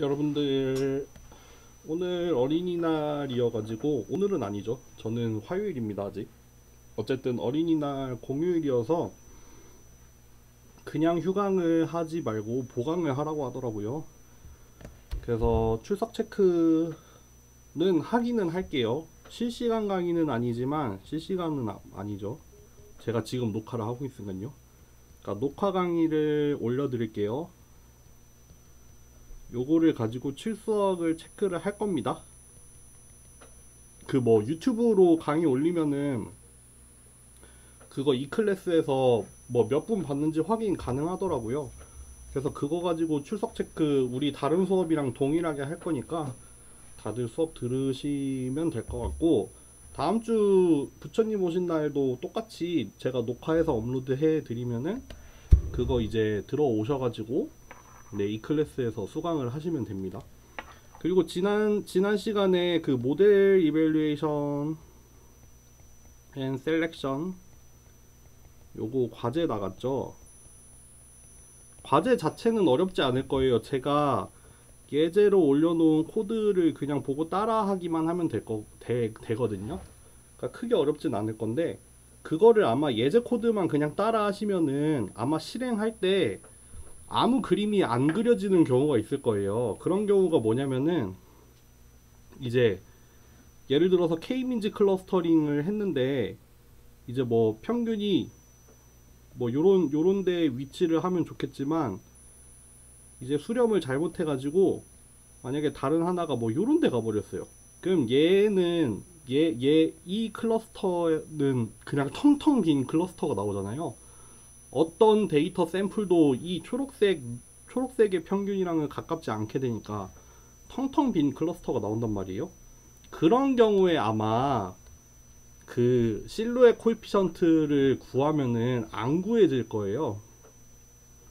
여러분들, 오늘 어린이날이어가지고, 오늘은 아니죠. 저는 화요일입니다, 아직. 어쨌든 어린이날 공휴일이어서 그냥 휴강을 하지 말고 보강을 하라고 하더라고요. 그래서 출석 체크는 하기는 할게요. 실시간 강의는 아니지만, 실시간은 아니죠. 제가 지금 녹화를 하고 있으니까요. 그러니까 녹화 강의를 올려드릴게요. 요거를 가지고 출석을 체크를 할 겁니다. 그 뭐 유튜브로 강의 올리면은 그거 이 클래스에서 뭐 몇 분 봤는지 확인 가능하더라고요. 그래서 그거 가지고 출석 체크 우리 다른 수업이랑 동일하게 할 거니까 다들 수업 들으시면 될 것 같고, 다음 주 부처님 오신 날도 똑같이 제가 녹화해서 업로드 해 드리면은 그거 이제 들어오셔가지고 네, 이 클래스에서 수강을 하시면 됩니다. 그리고 지난 시간에 그 모델 이밸류에이션 앤 셀렉션 요거 과제 나갔죠. 과제 자체는 어렵지 않을 거예요. 제가 예제로 올려놓은 코드를 그냥 보고 따라하기만 하면 되거든요. 그러니까 크게 어렵진 않을 건데, 그거를 아마 예제 코드만 그냥 따라 하시면은 아마 실행할 때 아무 그림이 안 그려지는 경우가 있을 거예요. 그런 경우가 뭐냐면은 이제 예를 들어서 K민지 클러스터링을 했는데 이제 뭐 평균이 뭐 요런 데 위치를 하면 좋겠지만 이제 수렴을 잘못해 가지고 만약에 다른 하나가 뭐 요런 데 가버렸어요. 그럼 얘는 이 클러스터는 그냥 텅텅 빈 클러스터가 나오잖아요. 어떤 데이터 샘플도 이 초록색의 평균이랑은 가깝지 않게 되니까 텅텅 빈 클러스터가 나온단 말이에요. 그런 경우에 아마 그 실루엣 코에피션트를 구하면은 안 구해질 거예요.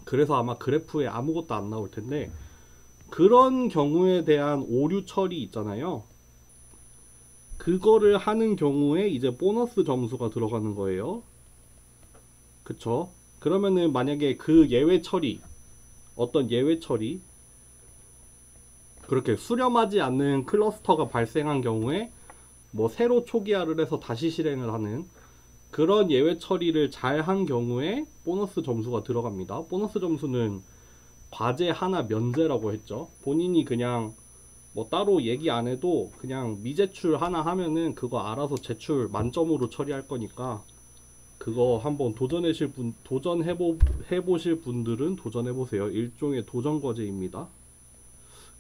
그래서 아마 그래프에 아무것도 안 나올 텐데, 그런 경우에 대한 오류 처리 있잖아요. 그거를 하는 경우에 이제 보너스 점수가 들어가는 거예요. 그쵸? 그러면은 만약에 그 예외 처리, 어떤 예외 처리, 그렇게 수렴하지 않는 클러스터가 발생한 경우에 뭐 새로 초기화를 해서 다시 실행을 하는 그런 예외 처리를 잘 한 경우에 보너스 점수가 들어갑니다. 보너스 점수는 과제 하나 면제라고 했죠. 본인이 그냥 뭐 따로 얘기 안 해도 그냥 미제출 하나 하면은 그거 알아서 제출 만점으로 처리할 거니까, 그거 한번 해보실 분들은 도전해보세요. 일종의 도전 과제입니다.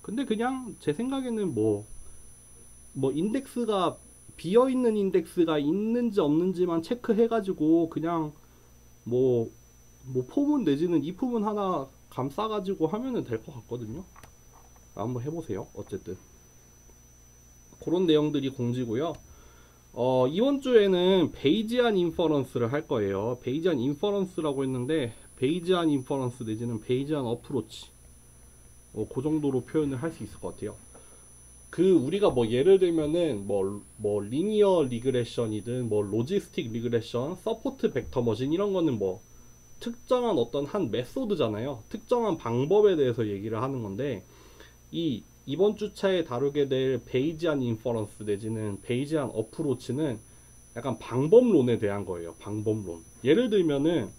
근데 그냥 제 생각에는 뭐 인덱스가 비어있는 인덱스가 있는지 없는지만 체크해가지고 그냥 뭐 포문 내지는 이프문 하나 감싸가지고 하면은 될 것 같거든요. 한번 해보세요. 어쨌든 그런 내용들이 공지고요. 이번 주에는 베이지안 인퍼런스를 할 거예요. 베이지안 인퍼런스라고 했는데 베이지안 인퍼런스 내지는 베이지안 어프로치, 그 정도로 표현을 할 수 있을 것 같아요. 그 우리가 뭐 예를 들면은 뭐 리니어 리그레션이든 뭐 로지스틱 리그레션, 서포트 벡터 머신 이런 거는 뭐 특정한 어떤 한 메소드잖아요. 특정한 방법에 대해서 얘기를 하는 건데, 이번 주차에 다루게 될 베이지안 인퍼런스 내지는 베이지안 어프로치는 약간 방법론에 대한 거예요. 방법론. 예를 들면은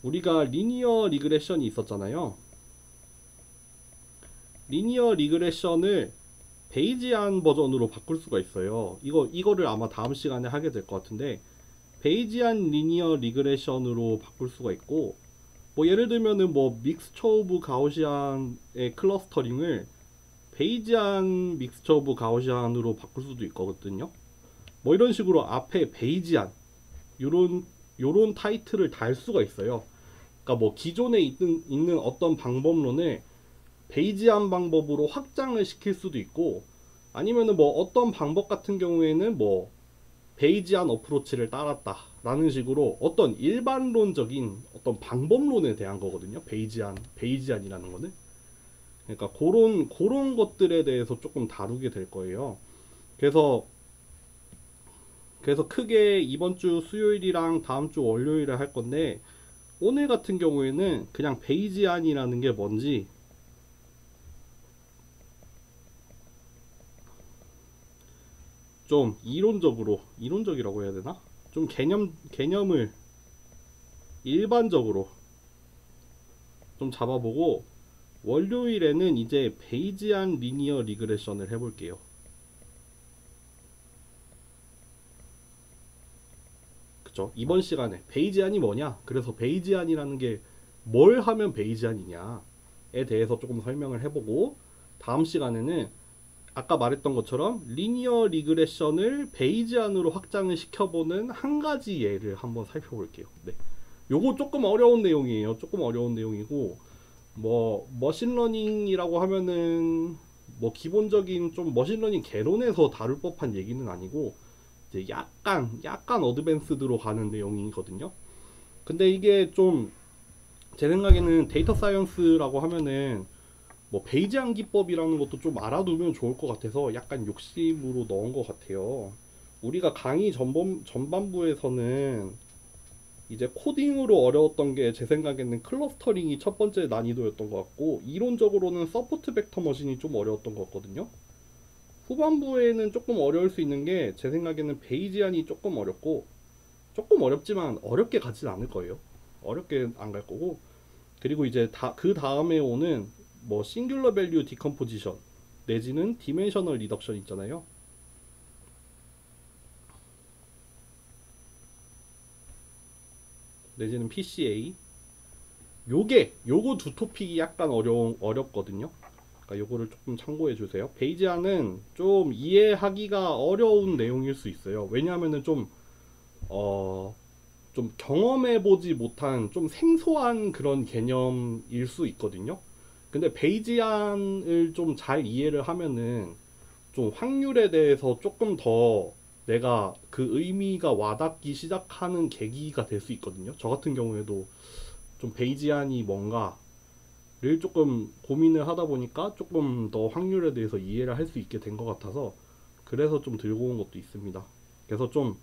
우리가 리니어 리그레션이 있었잖아요. 리니어 리그레션을 베이지안 버전으로 바꿀 수가 있어요. 이거를 아마 다음 시간에 하게 될 것 같은데, 베이지안 리니어 리그레션으로 바꿀 수가 있고, 뭐 예를 들면은 뭐 믹스처 오브 가우시안의 클러스터링을 베이지안 믹스처 오브 가우시안으로 바꿀 수도 있거든요. 뭐 이런 식으로 앞에 베이지안 요런 타이틀을 달 수가 있어요. 그러니까 뭐 기존에 있는 어떤 방법론을 베이지안 방법으로 확장을 시킬 수도 있고, 아니면은 뭐 어떤 방법 같은 경우에는 뭐 베이지안 어프로치를 따랐다 라는 식으로 어떤 일반론적인 어떤 방법론에 대한 거거든요. 베이지안이라는 거는. 그러니까 그런 것들에 대해서 조금 다루게 될 거예요. 그래서 크게 이번 주 수요일이랑 다음 주 월요일에 할 건데, 오늘 같은 경우에는 그냥 베이지안이라는 게 뭔지 좀 이론적이라고 해야 되나? 좀 개념을 일반적으로 좀 잡아보고, 월요일에는 이제 베이지안 리니어 리그레션을 해볼게요. 그쵸? 이번 시간에 베이지안이 뭐냐? 그래서 베이지안이라는 게 뭘 하면 베이지안이냐에 대해서 조금 설명을 해보고, 다음 시간에는 아까 말했던 것처럼 리니어 리그레션을 베이지안으로 확장을 시켜보는 한 가지 예를 한번 살펴볼게요. 네. 요거 조금 어려운 내용이에요. 조금 어려운 내용이고, 뭐 머신러닝이라고 하면은 뭐 기본적인 좀 머신러닝 개론에서 다룰 법한 얘기는 아니고, 이제 약간 어드밴스드로 가는 내용이거든요. 근데 이게 좀 제 생각에는 데이터 사이언스라고 하면은 뭐 베이지안 기법이라는 것도 좀 알아두면 좋을 것 같아서 약간 욕심으로 넣은 것 같아요. 우리가 강의 전반부에서는 이제 코딩으로 어려웠던 게 제 생각에는 클러스터링이 첫 번째 난이도였던 것 같고, 이론적으로는 서포트 벡터 머신이 좀 어려웠던 것 같거든요. 후반부에는 조금 어려울 수 있는 게 제 생각에는 베이지안이 조금 어렵고, 조금 어렵지만 어렵게 가진 않을 거예요. 어렵게 안 갈 거고, 그리고 이제 그 다음에 오는 뭐 싱귤러 밸류 디컴포지션 내지는 디멘셔널 리덕션 있잖아요. 내지는 PCA. 요거 두 토픽이 약간 어렵거든요. 그러니까 요거를 조금 참고해 주세요. 베이지안은 좀 이해하기가 어려운 내용일 수 있어요. 왜냐하면은 좀 경험해보지 못한 좀 생소한 그런 개념일 수 있거든요. 근데 베이지안을 좀 잘 이해를 하면은 좀 확률에 대해서 조금 더 내가 그 의미가 와닿기 시작하는 계기가 될 수 있거든요. 저 같은 경우에도 좀 베이지안이 뭔가를 조금 고민을 하다 보니까 조금 더 확률에 대해서 이해를 할 수 있게 된 것 같아서, 그래서 좀 들고 온 것도 있습니다. 그래서 좀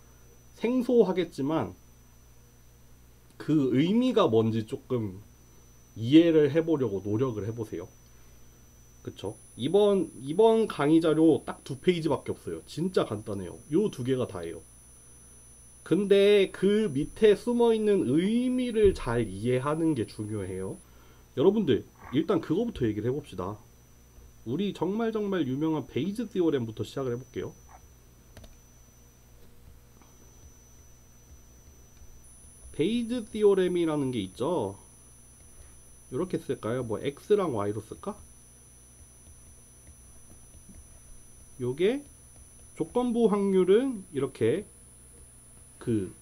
생소하겠지만 그 의미가 뭔지 조금 이해를 해보려고 노력을 해보세요. 그쵸? 이번 강의 자료 딱 2페이지밖에 없어요. 진짜 간단해요. 요 2개가 다예요. 근데 그 밑에 숨어있는 의미를 잘 이해하는 게 중요해요. 여러분들, 일단 그거부터 얘기를 해봅시다. 우리 정말 유명한 베이즈 티오렘부터 시작을 해볼게요. 베이즈 티오렘이라는 게 있죠. 이렇게 쓸까요? 뭐 x랑 y로 쓸까? 요게 조건부 확률은 이렇게 그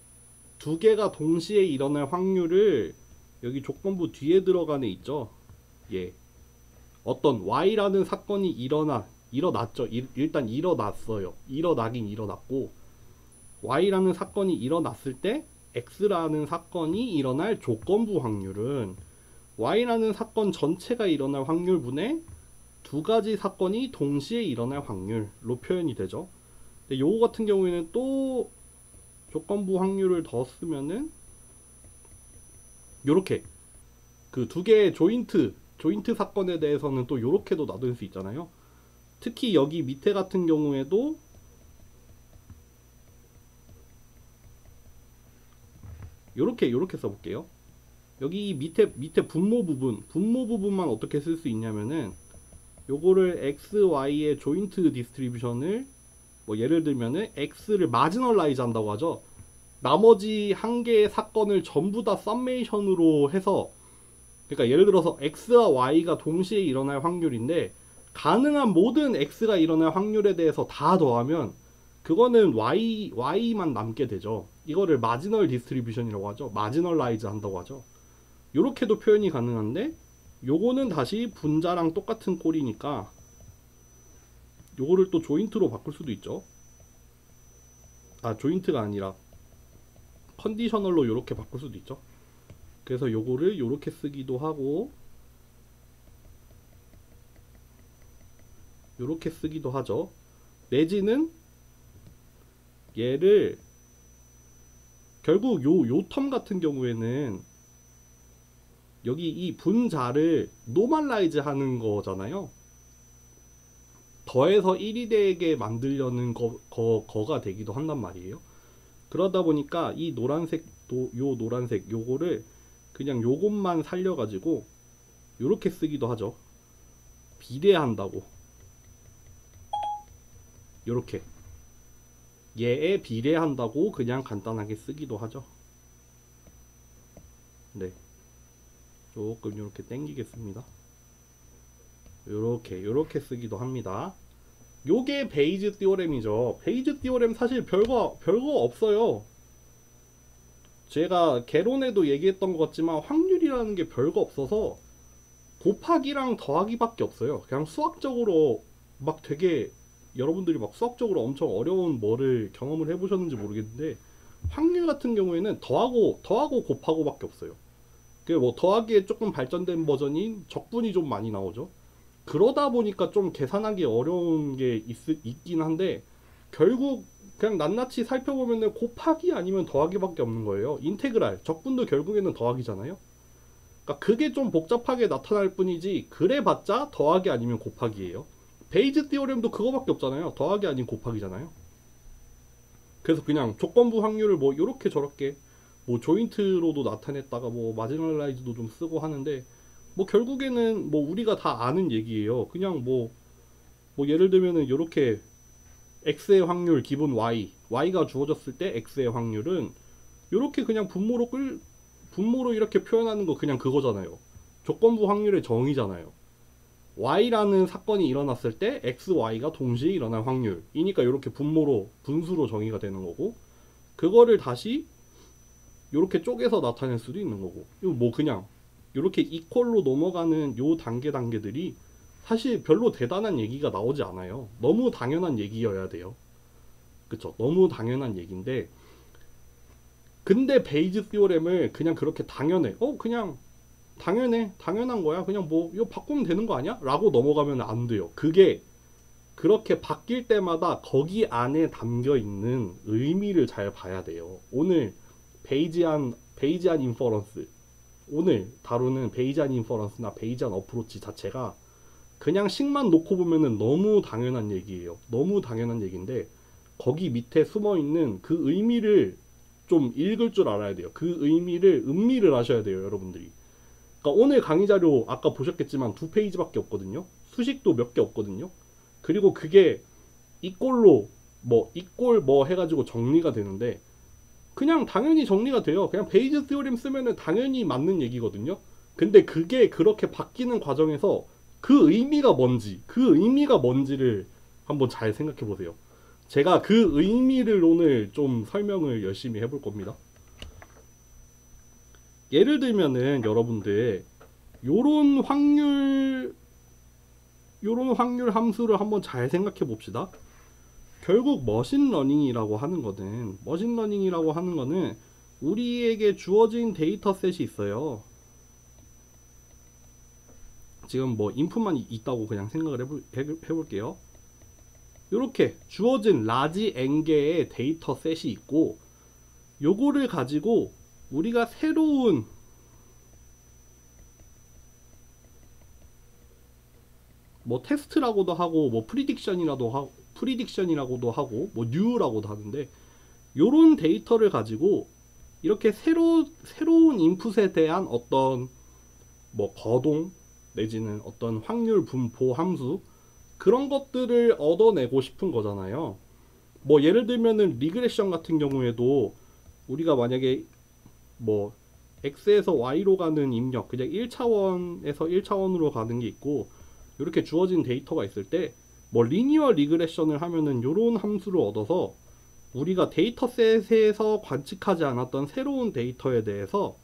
2개가 동시에 일어날 확률을 여기 조건부 뒤에 들어간 애 있죠. 예. 어떤 y라는 사건이 일어났죠. 일단 일어났어요. 일어나긴 일어났고, y라는 사건이 일어났을 때 x라는 사건이 일어날 조건부 확률은 y라는 사건 전체가 일어날 확률분의 2가지 사건이 동시에 일어날 확률로 표현이 되죠. 근데 요거 같은 경우에는 또 조건부 확률을 더 쓰면은 요렇게 그 2개의 조인트 사건에 대해서는 또 요렇게도 나눌 수 있잖아요. 특히 여기 밑에 같은 경우에도 요렇게 써볼게요. 여기 밑에 분모 부분만 어떻게 쓸 수 있냐면은, 요거를 x, y의 조인트 디스트리뷰션을 뭐 예를 들면은 x를 마지널라이즈 한다고 하죠. 나머지 한 개의 사건을 전부 다 썸메이션으로 해서, 그러니까 예를 들어서 x와 y가 동시에 일어날 확률인데 가능한 모든 x가 일어날 확률에 대해서 다 더하면 그거는 y만 남게 되죠. 이거를 마지널 디스트리뷰션이라고 하죠. 마지널라이즈 한다고 하죠. 요렇게도 표현이 가능한데, 요거는 다시 분자랑 똑같은 꼴이니까 요거를 또 조인트로 바꿀 수도 있죠. 아, 조인트가 아니라 컨디셔널로 요렇게 바꿀 수도 있죠. 그래서 요거를 요렇게 쓰기도 하고 요렇게 쓰기도 하죠. 내지는 얘를 결국 요 텀 같은 경우에는 여기 이 분자를 노멀라이즈 하는 거잖아요. 더해서 1이 되게 만들려는 거가 되기도 한단 말이에요. 그러다 보니까 이 노란색, 요 노란색 요거를 그냥 요것만 살려가지고 요렇게 쓰기도 하죠. 비례한다고. 요렇게 얘에 비례한다고 그냥 간단하게 쓰기도 하죠. 네, 조금 요렇게 당기겠습니다. 요렇게 쓰기도 합니다. 요게 베이즈 띠오렘이죠. 베이즈 띠오렘 사실 별거 없어요. 제가 개론에도 얘기했던 것 같지만 확률이라는 게 별거 없어서 곱하기랑 더하기밖에 없어요. 그냥 수학적으로 막 되게 여러분들이 막 수학적으로 엄청 어려운 뭐를 경험을 해보셨는지 모르겠는데 확률 같은 경우에는 더하고 곱하고밖에 없어요. 그 뭐 더하기에 조금 발전된 버전인 적분이 좀 많이 나오죠. 그러다 보니까 좀 계산하기 어려운 게 있긴 한데 결국 그냥 낱낱이 살펴보면 곱하기 아니면 더하기밖에 없는 거예요. 인테그랄 적분도 결국에는 더하기잖아요. 그러니까 그게 좀 복잡하게 나타날 뿐이지 그래봤자 더하기 아니면 곱하기예요. 베이즈 띠오렘도 그거밖에 없잖아요. 더하기 아닌 곱하기잖아요. 그래서 그냥 조건부 확률을 뭐 요렇게 저렇게 뭐 조인트로도 나타냈다가 뭐 마지널라이즈도 좀 쓰고 하는데 뭐 결국에는 뭐 우리가 다 아는 얘기예요. 그냥 뭐 예를 들면은 요렇게 x의 확률 기본 y가 주어졌을 때 x의 확률은 요렇게 그냥 분모로 이렇게 표현하는 거 그냥 그거잖아요. 조건부 확률의 정의잖아요. y라는 사건이 일어났을 때 x, y가 동시에 일어날 확률이니까 이렇게 분수로 정의가 되는 거고 그거를 다시 이렇게 쪼개서 나타낼 수도 있는 거고 이거 뭐 그냥 이렇게 이퀄로 넘어가는 요 단계들이 사실 별로 대단한 얘기가 나오지 않아요. 너무 당연한 얘기여야 돼요. 그쵸? 너무 당연한 얘기인데 근데 베이즈 띠오렘을 그냥 그렇게 그냥 당연한 거야. 그냥 뭐 이거 바꾸면 되는 거 아니야? 라고 넘어가면 안 돼요. 그게 그렇게 바뀔 때마다 거기 안에 담겨 있는 의미를 잘 봐야 돼요. 오늘 베이지안 인퍼런스 오늘 다루는 베이지안 인퍼런스나 베이지안 어프로치 자체가 그냥 식만 놓고 보면은 너무 당연한 얘기예요. 너무 당연한 얘기인데 거기 밑에 숨어 있는 그 의미를 좀 읽을 줄 알아야 돼요. 그 의미를 음미를 하셔야 돼요, 여러분들이. 그러니까 오늘 강의 자료 아까 보셨겠지만 2페이지밖에 없거든요. 수식도 몇 개 없거든요. 그리고 그게 이꼴로 이꼴 해가지고 정리가 되는데 그냥 당연히 정리가 돼요. 그냥 베이즈 띠오렘 쓰면은 당연히 맞는 얘기거든요. 근데 그게 그렇게 바뀌는 과정에서 그 의미가 뭔지를 한번 잘 생각해 보세요. 제가 그 의미를 오늘 좀 설명을 열심히 해볼 겁니다. 예를 들면은 여러분들 요런 확률 함수를 한번 잘 생각해 봅시다. 결국 머신러닝이라고 하는 거는 우리에게 주어진 데이터셋이 있어요. 지금 뭐 인풋만 있다고 그냥 생각을 해볼게요. 이렇게 주어진 라지 n개의 데이터셋이 있고 요거를 가지고 우리가 새로운 뭐 테스트라고도 하고 뭐 프리딕션이라고도 하고 뭐 뉴라고도 하는데 요런 데이터를 가지고 이렇게 새로운 인풋에 대한 어떤 뭐 거동 내지는 어떤 확률 분포 함수 그런 것들을 얻어내고 싶은 거잖아요. 뭐 예를 들면은 리그레션 같은 경우에도 우리가 만약에 뭐 x에서 y로 가는 입력 그냥 1차원에서 1차원으로 가는 게 있고 이렇게 주어진 데이터가 있을 때 뭐 리니어 리그레션을 하면은 요런 함수를 얻어서 우리가 데이터셋에서 관측하지 않았던 새로운 데이터에 대해서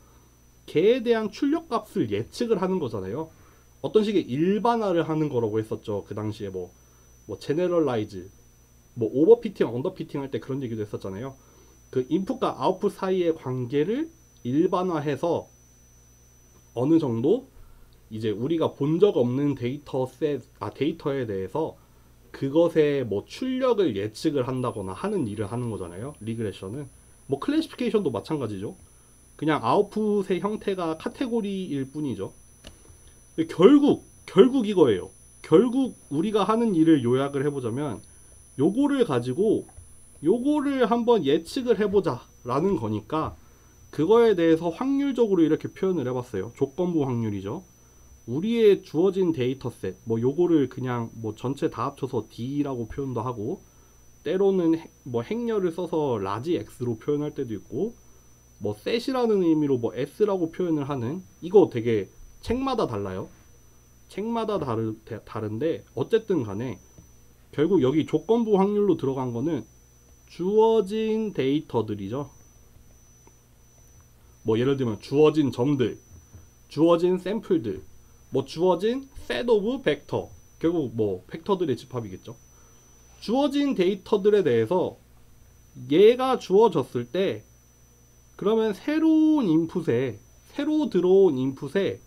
걔에 대한 출력값을 예측을 하는 거잖아요. 어떤 식의 일반화를 하는 거라고 했었죠. 그 당시에 뭐 제너럴라이즈 뭐 오버피팅 언더피팅 할 때 그런 얘기도 했었잖아요. 그 인풋과 아웃풋 사이의 관계를 일반화해서 어느 정도 이제 우리가 본 적 없는 데이터에 대해서 그것의 뭐 출력을 예측을 한다거나 하는 일을 하는 거잖아요. 리그레션은 뭐 클래시피케이션도 마찬가지죠. 그냥 아웃풋의 형태가 카테고리일 뿐이죠. 결국 이거예요. 결국 우리가 하는 일을 요약을 해보자면 요거를 가지고 요거를 한번 예측을 해보자 라는 거니까 그거에 대해서 확률적으로 이렇게 표현을 해봤어요. 조건부 확률이죠. 우리의 주어진 데이터셋, 뭐 요거를 그냥 뭐 전체 다 합쳐서 D라고 표현도 하고, 때로는 뭐 행렬을 써서 라지 X로 표현할 때도 있고, 뭐 셋이라는 의미로 뭐 S라고 표현을 하는, 이거 되게 책마다 달라요. 책마다 다른데 어쨌든 간에 결국 여기 조건부 확률로 들어간 거는 주어진 데이터들이죠. 뭐 예를 들면 주어진 점들, 주어진 샘플들, 뭐 주어진 set of vector, 결국 뭐 벡터들의 집합이겠죠. 주어진 데이터들에 대해서 얘가 주어졌을 때 그러면 새로 들어온 인풋에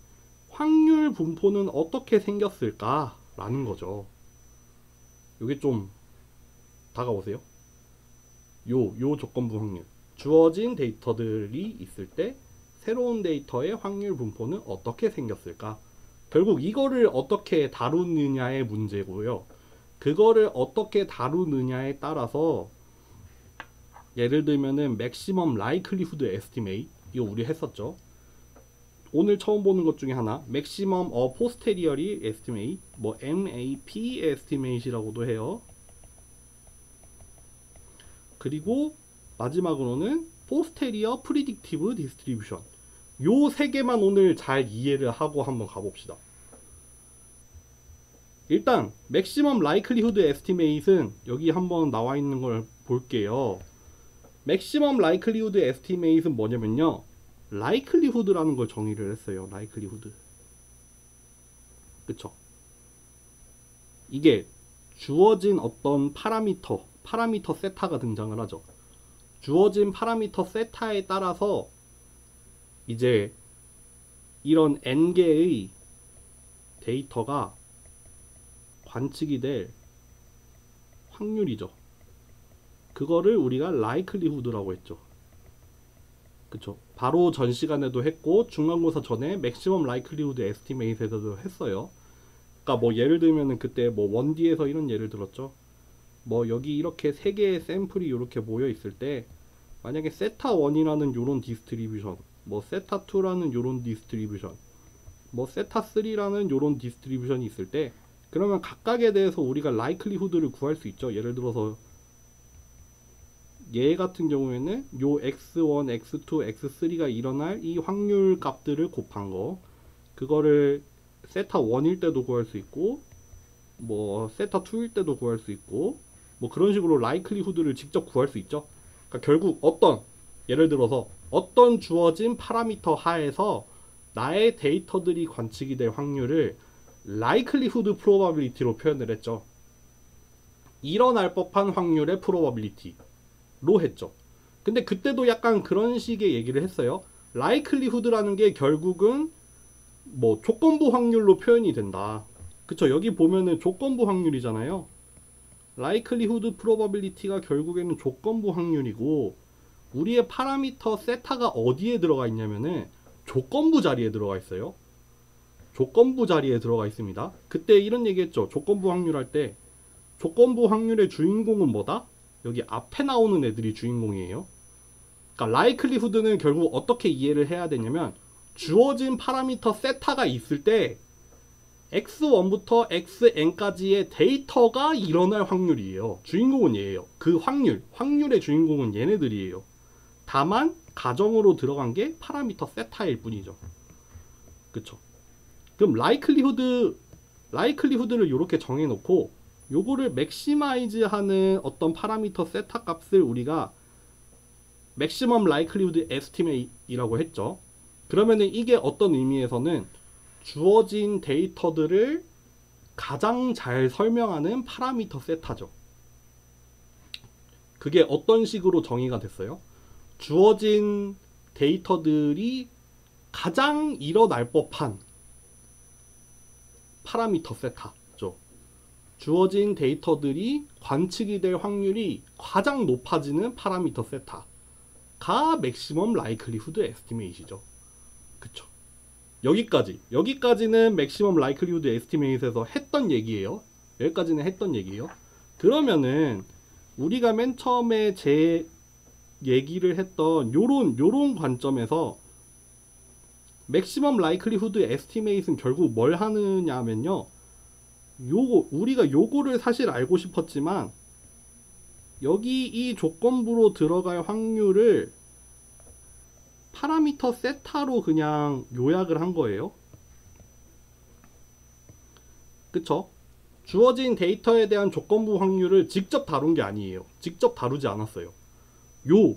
확률 분포는 어떻게 생겼을까 라는 거죠. 이게 좀 다가오세요? 요 조건부 확률, 주어진 데이터들이 있을 때 새로운 데이터의 확률 분포는 어떻게 생겼을까. 결국 이거를 어떻게 다루느냐의 문제고요. 그거를 어떻게 다루느냐에 따라서 예를 들면은 maximum likelihood estimate, 이거 우리 했었죠. 오늘 처음 보는 것 중에 하나, maximum a posteriori estimate, 뭐 MAP estimate이라고도 해요. 그리고 마지막으로는 posterior predictive distribution. 요 세 개만 오늘 잘 이해를 하고 한번 가봅시다. 일단 maximum likelihood estimate은 여기 한번 나와 있는 걸 볼게요. maximum likelihood estimate은 뭐냐면요, likelihood라는 걸 정의를 했어요. likelihood. 그쵸? 이게 주어진 어떤 파라미터 세타가 등장을 하죠. 주어진 파라미터 세타에 따라서 이제 이런 n개의 데이터가 관측이 될 확률이죠. 그거를 우리가 likelihood라고 했죠. 그쵸? 바로 전 시간에도 했고 중간고사 전에 maximum likelihood estimate에서도 했어요. 그러니까 뭐 예를 들면은 그때 뭐 1D에서 이런 예를 들었죠. 뭐 여기 이렇게 세 개의 샘플이 이렇게 모여 있을 때 만약에 세타 1이라는 요런 디스트리뷰션, 뭐 세타 2라는 요런 디스트리뷰션, 뭐 세타 3라는 요런 디스트리뷰션이 있을 때 그러면 각각에 대해서 우리가 likelihood를 구할 수 있죠. 예를 들어서 얘 같은 경우에는 요 x1, x2, x3가 일어날 이 확률 값들을 곱한 거, 그거를 세타 1일 때도 구할 수 있고 뭐 세타 2일 때도 구할 수 있고 뭐 그런 식으로 likelihood를 직접 구할 수 있죠. 그러니까 결국 예를 들어서 어떤 주어진 파라미터 하에서 나의 데이터들이 관측이 될 확률을 likelihood probability로 표현을 했죠. 일어날 법한 확률의 probability로 했죠. 근데 그때도 약간 그런 식의 얘기를 했어요. likelihood라는 게 결국은 뭐 조건부 확률로 표현이 된다. 그쵸? 여기 보면은 조건부 확률이잖아요. likelihood probability가 결국에는 조건부 확률이고, 우리의 파라미터 세타가 어디에 들어가 있냐면은 조건부 자리에 들어가 있어요. 조건부 자리에 들어가 있습니다. 그때 이런 얘기 했죠. 조건부 확률 할 때 조건부 확률의 주인공은 뭐다? 여기 앞에 나오는 애들이 주인공이에요. 그러니까 likelihood는 결국 어떻게 이해를 해야 되냐면 주어진 파라미터 세타가 있을 때 x1부터 xn까지의 데이터가 일어날 확률이에요. 주인공은 얘예요. 그 확률의 주인공은 얘네들이에요. 다만 가정으로 들어간 게 파라미터 세타일 뿐이죠. 그쵸? 그럼 likelihood를 이렇게 정해놓고 요거를 maximize 하는 어떤 파라미터 세타 값을 우리가 maximum likelihood estimate이라고 했죠. 그러면은 이게 어떤 의미에서는 주어진 데이터들을 가장 잘 설명하는 파라미터 세타죠. 그게 어떤 식으로 정의가 됐어요? 주어진 데이터들이 가장 일어날 법한 파라미터 세타죠. 주어진 데이터들이 관측이 될 확률이 가장 높아지는 파라미터 세타가 maximum likelihood estimate이죠. 그쵸? 여기까지는 맥시멈 라이클리후드 에스티메이트에서 했던 얘기예요. 여기까지는 했던 얘기예요. 그러면은 우리가 맨 처음에 제 얘기를 했던 요런 관점에서 맥시멈 라이클리후드 에스티메이트는 결국 뭘 하느냐면요. 우리가 요거를 사실 알고 싶었지만 여기 이 조건부로 들어갈 확률을 파라미터 세타로 그냥 요약을 한 거예요. 그쵸? 주어진 데이터에 대한 조건부 확률을 직접 다룬 게 아니에요. 직접 다루지 않았어요. 요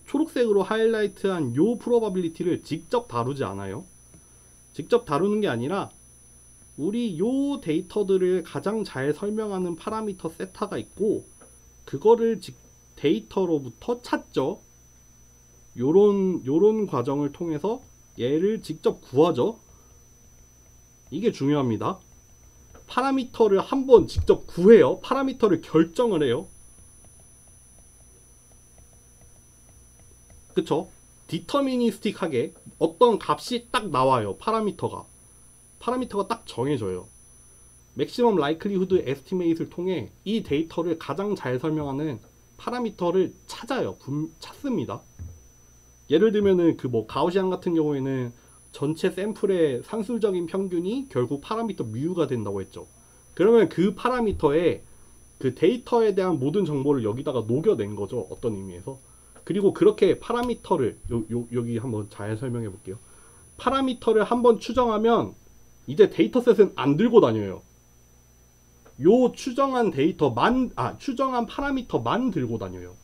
초록색으로 하이라이트한 요 프로바빌리티를 직접 다루지 않아요. 직접 다루는 게 아니라 우리 요 데이터들을 가장 잘 설명하는 파라미터 세타가 있고 그거를 데이터로부터 찾죠. 요런 과정을 통해서 얘를 직접 구하죠. 이게 중요합니다. 파라미터를 한번 직접 구해요. 파라미터를 결정을 해요. 그쵸? 디터미니스틱하게 어떤 값이 딱 나와요. 파라미터가 딱 정해져요. 맥시멈 라이클리후드 에스티메이트를 통해 이 데이터를 가장 잘 설명하는 파라미터를 찾습니다. 예를 들면은 그 뭐 가우시안 같은 경우에는 전체 샘플의 산술적인 평균이 결국 파라미터 뮤가 된다고 했죠. 그러면 그 파라미터에 그 데이터에 대한 모든 정보를 여기다가 녹여낸 거죠. 어떤 의미에서. 그리고 그렇게 파라미터를 여기 한번 잘 설명해 볼게요. 파라미터를 한번 추정하면 이제 데이터셋은 안 들고 다녀요. 요 추정한 추정한 파라미터만 들고 다녀요.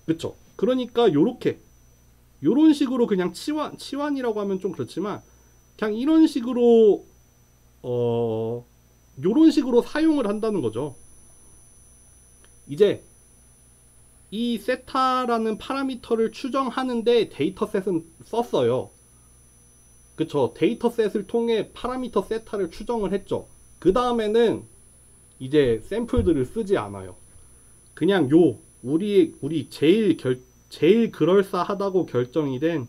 그쵸? 그러니까 요런 식으로 그냥 치환이라고 하면 좀 그렇지만 그냥 이런 식으로 요런 식으로 사용을 한다는 거죠. 이제 이 세타라는 파라미터를 추정하는데 데이터셋은 썼어요. 그쵸? 데이터셋을 통해 파라미터 세타를 추정을 했죠. 그 다음에는 이제 샘플들을 쓰지 않아요. 그냥 우리 제일 그럴싸하다고 결정이 된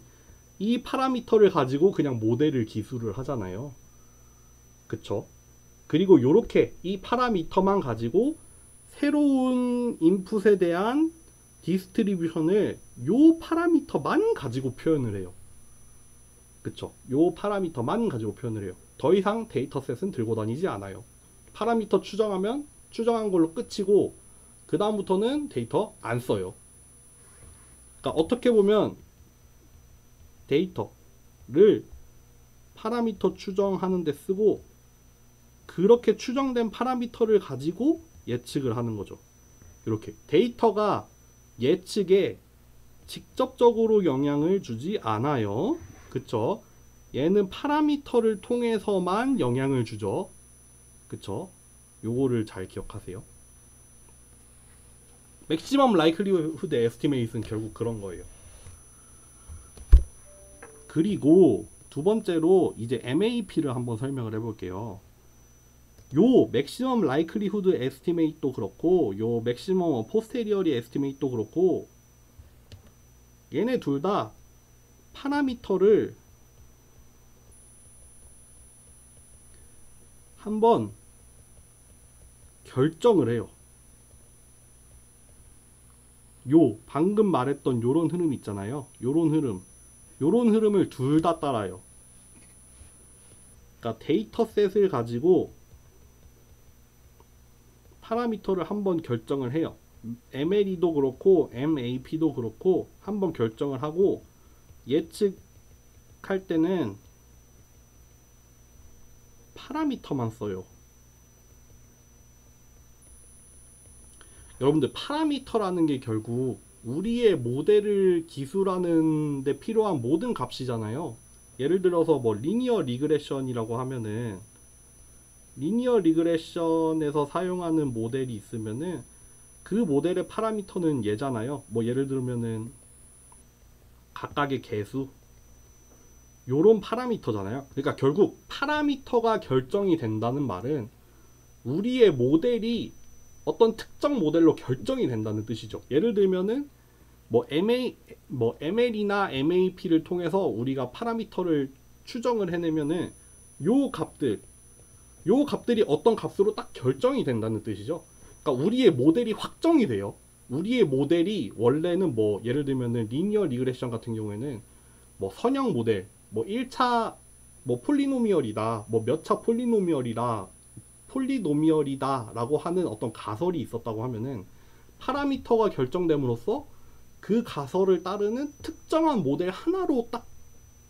이 파라미터를 가지고 그냥 모델을 기술을 하잖아요. 그쵸? 그리고 요렇게 이 파라미터만 가지고 새로운 인풋에 대한 디스트리뷰션을 요 파라미터만 가지고 표현을 해요. 그쵸? 요 파라미터만 가지고 표현을 해요. 더 이상 데이터셋은 들고 다니지 않아요. 파라미터 추정하면 추정한 걸로 끝이고 그 다음부터는 데이터 안 써요. 그러니까 어떻게 보면 데이터를 파라미터 추정하는 데 쓰고 그렇게 추정된 파라미터를 가지고 예측을 하는 거죠. 이렇게 데이터가 예측에 직접적으로 영향을 주지 않아요. 그쵸? 얘는 파라미터를 통해서만 영향을 주죠. 그쵸? 요거를 잘 기억하세요. 맥시멈 라이클리후드 에스티메이트는 결국 그런 거예요. 그리고 두 번째로 이제 MAP를 한번 설명을 해볼게요. 요 맥시멈 라이클리후드 에스티메이트도 그렇고 요 맥시멈 포스테리어리 에스티메이트도 그렇고 얘네 둘 다 파라미터를 한번 결정을 해요. 방금 말했던 요런 흐름 있잖아요. 요런 흐름을 둘 다 따라요. 그러니까 데이터셋을 가지고 파라미터를 한번 결정을 해요. MLE도 그렇고 MAP도 그렇고 한번 결정을 하고 예측할 때는 파라미터만 써요. 여러분들 파라미터라는 게 결국 우리의 모델을 기술하는 데 필요한 모든 값이잖아요. 예를 들어서 뭐 리니어 리그레션이라고 하면은 리니어 리그레션에서 사용하는 모델이 있으면은 그 모델의 파라미터는 얘잖아요. 뭐 예를 들면은 각각의 개수 요런 파라미터잖아요. 그러니까 결국 파라미터가 결정이 된다는 말은 우리의 모델이 어떤 특정 모델로 결정이 된다는 뜻이죠. 예를 들면은 ML이나 MAP를 통해서 우리가 파라미터를 추정을 해내면은 요 값들이 어떤 값으로 딱 결정이 된다는 뜻이죠. 그러니까 우리의 모델이 확정이 돼요. 우리의 모델이 원래는 뭐 예를 들면은 리니어 리그레션 같은 경우에는 뭐 선형 모델, 뭐 1차 뭐 폴리노미얼이다, 뭐 몇 차 폴리노미얼이다 라고 하는 어떤 가설이 있었다고 하면은 파라미터가 결정됨으로써 그 가설을 따르는 특정한 모델 하나로 딱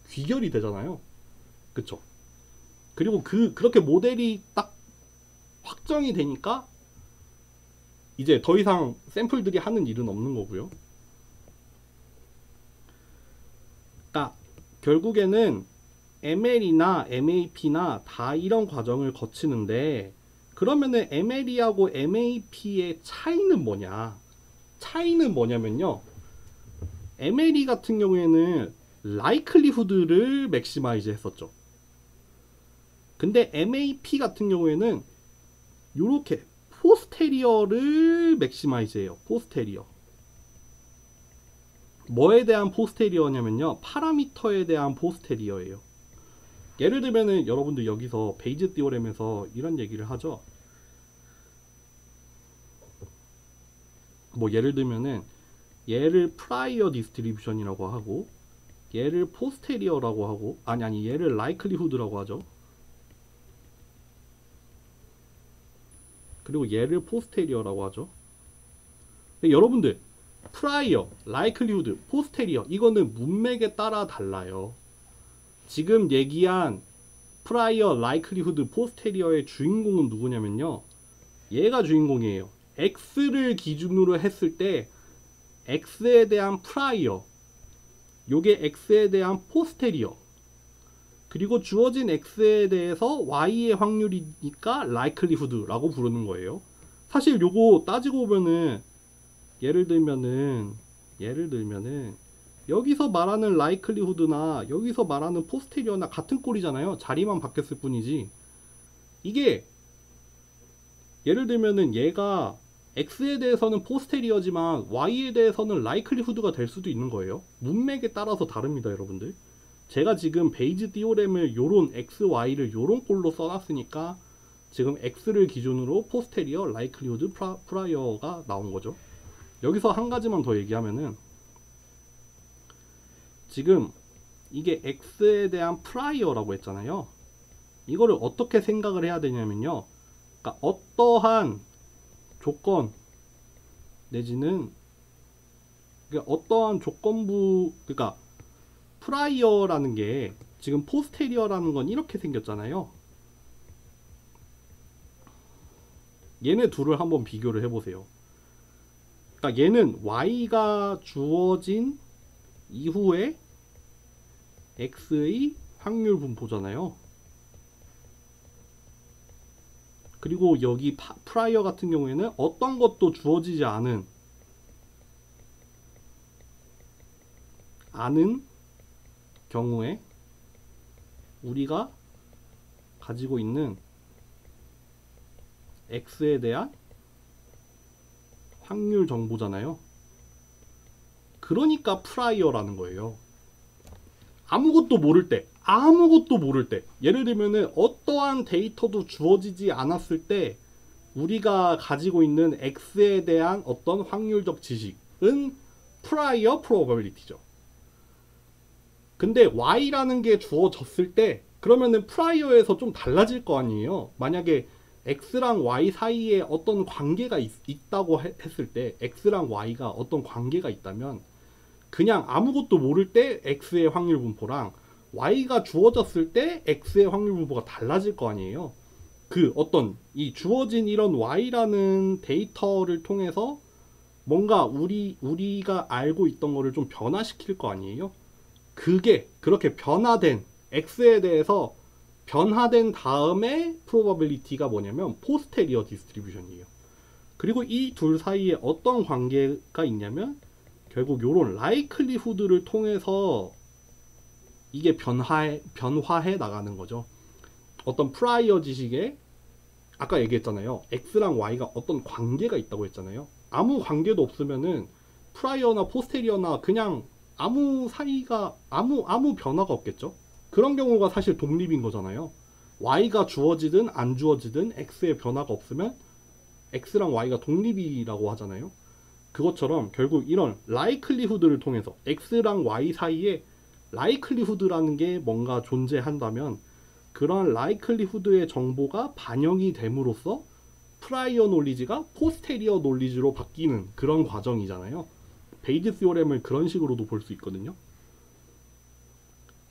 귀결이 되잖아요. 그쵸? 그리고 그렇게 모델이 딱 확정이 되니까 이제 더 이상 샘플들이 하는 일은 없는 거고요. 그러니까 결국에는 ML이나 MAP나 다 이런 과정을 거치는데, 그러면은 ML이하고 MAP의 차이는 뭐냐? 차이는 뭐냐면요, MLE 같은 경우에는 라이클리후드를 맥시마이즈 했었죠. 근데 MAP 같은 경우에는 요렇게 포스테리어를 맥시마이즈 해요. 포스테리어. 뭐에 대한 포스테리어냐면요, 파라미터에 대한 포스테리어예요. 예를 들면은 여러분들 여기서 베이즈 띠오렘에서 이런 얘기를 하죠. 뭐 예를 들면은 얘를 프라이어 디스트리뷰션이라고 하고, 얘를 포스테리어라고 하고, 아니 얘를 라이클리후드라고 하죠. 그리고 얘를 포스테리어라고 하죠. 근데 여러분들 프라이어, 라이클리후드, 포스테리어 이거는 문맥에 따라 달라요. 지금 얘기한 프라이어, 라이클리후드, 포스테리어의 주인공은 누구냐면요, 얘가 주인공이에요. X를 기준으로 했을 때 X에 대한 프라이어, 요게 X에 대한 포스테리어, 그리고 주어진 X에 대해서 Y의 확률이니까 라이클리후드라고 부르는 거예요. 사실 요거 따지고 보면은 예를 들면은 여기서 말하는 라이클리후드나 여기서 말하는 포스테리어나 같은 꼴이잖아요. 자리만 바뀌었을 뿐이지. 이게 예를 들면은 얘가 X에 대해서는 포스테리어지만 Y에 대해서는 라이클리후드가 될 수도 있는 거예요. 문맥에 따라서 다릅니다, 여러분들. 제가 지금 베이즈 띠오렘을 요런 X, Y를 요런 꼴로 써놨으니까 지금 X를 기준으로 포스테리어, 라이클리후드, 프라이어가 나온 거죠. 여기서 한 가지만 더 얘기하면은, 지금 이게 X에 대한 프라이어라고 했잖아요. 이거를 어떻게 생각을 해야 되냐면요, 그러니까 어떠한 조건 내지는 어떠한 조건부, 그러니까 프라이어라는 게 지금 포스테리어라는 건 이렇게 생겼잖아요. 얘네 둘을 한번 비교를 해보세요. 그러니까 얘는 Y가 주어진 이후에 X의 확률 분포잖아요. 그리고 여기 프라이어 같은 경우에는 어떤 것도 주어지지 않은 경우에 우리가 가지고 있는 X에 대한 확률 정보잖아요. 그러니까 프라이어라는 거예요. 아무것도 모를 때, 예를 들면은 어떠한 데이터도 주어지지 않았을 때 우리가 가지고 있는 X에 대한 어떤 확률적 지식은 prior probability죠. 근데 Y라는 게 주어졌을 때 그러면은 prior에서 좀 달라질 거 아니에요. 만약에 X랑 Y 사이에 어떤 관계가 있다고 했을 때, X랑 Y가 어떤 관계가 있다면 그냥 아무것도 모를 때 X의 확률 분포랑 Y가 주어졌을 때 X의 확률 분포가 달라질 거 아니에요. 그 어떤 이 주어진 이런 Y라는 데이터를 통해서 뭔가 우리가 알고 있던 거를 좀 변화시킬 거 아니에요. 그게 그렇게 변화된 X에 대해서 변화된 다음에 probability가 뭐냐면 posterior distribution이에요. 그리고 이 둘 사이에 어떤 관계가 있냐면 결국 요런 likelihood를 통해서 이게 변화해 나가는 거죠. 어떤 prior 지식에 아까 얘기했잖아요. X랑 Y가 어떤 관계가 있다고 했잖아요. 아무 관계도 없으면은 prior나 posteriour나 그냥 아무 사이가 아무 변화가 없겠죠. 그런 경우가 사실 독립인 거잖아요. y가 주어지든 안 주어지든 x의 변화가 없으면 x랑 y가 독립이라고 하잖아요. 그것처럼 결국 이런 likelihood를 통해서 x랑 y 사이에 likelihood라는 게 뭔가 존재한다면 그런 likelihood의 정보가 반영이 됨으로써 prior knowledge가 posterior knowledge로 바뀌는 그런 과정이잖아요. 베이지 시오렘을 그런 식으로도 볼 수 있거든요.